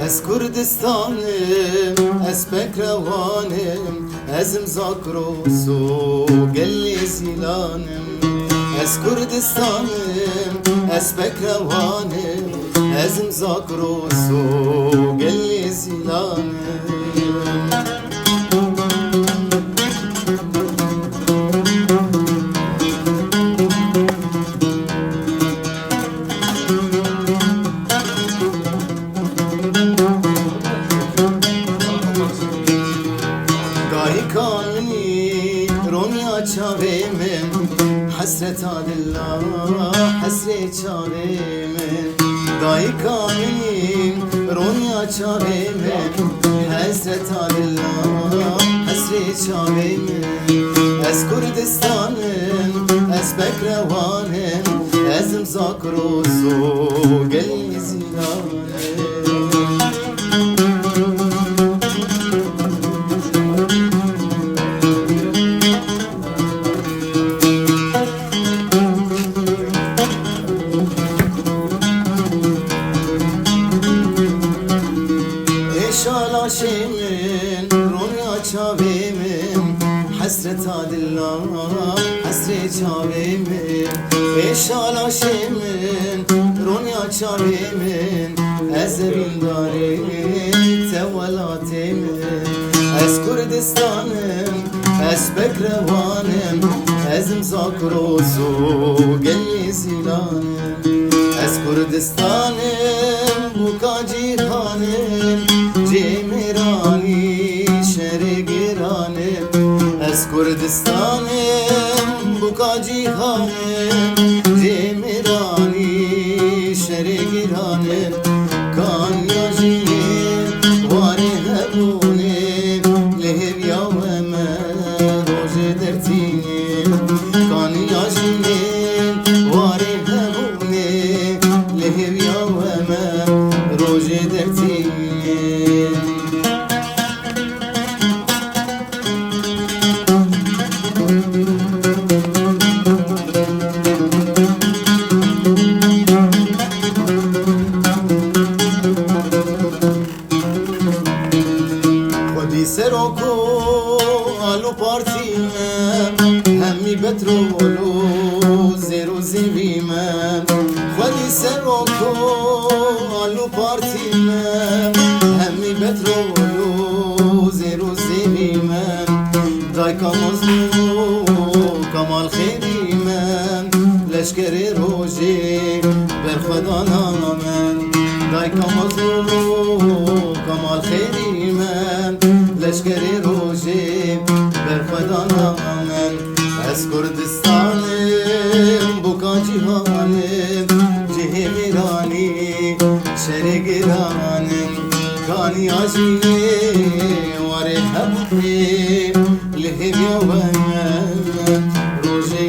Ez Kurdistanım, ez Pekravanım, ezim Zakrosu, gelli zilanım. Ez Kurdistanım, ez Pekravanım, ezim Zakrosu, gelli zilanım. Kanuni Ronya çavemin hasret adillah hasret çavemin Dayı kanuni Ronya çavemin hasret adillah hasret çavemin Ez Kurdistanım ez Pekravanım ezim Zakrosu gelli zilanım. Şalaşimin, Ronya çavemin, hasret adillah, hasret çavemin. Şalaşimin, Ronya çavemin, ezebindarim, tevalatemin. Ez Kurdistanım, ez Pekravanım, ezim Zakrosu, gelli zilanım. Ez Kurdistanım, bu kacihanım, Cemirani şeri giranım. Ez Kurdistanım, bu kacihanım, Cemirani şeri giranım. Kanyaciyim, vari hebunim, lehev yaveme, roje dertinim. Kanyaciyim, vari hebunim, lehev yaveme, roje dertinim. Seroko alu partime hemmi petrolu zero zivime Khodi seroko alu partime hemmi petrolu zero zivime Dayka mazlu kamal khairime leşkeri roji berkhadan amen Dayka mazlu kamal khairime leşkeri roji berkhadan amen Ez Kurdistanım bu kacihanım Cemirani şeri giranım Kani acili vari habbi lehev yaveme roji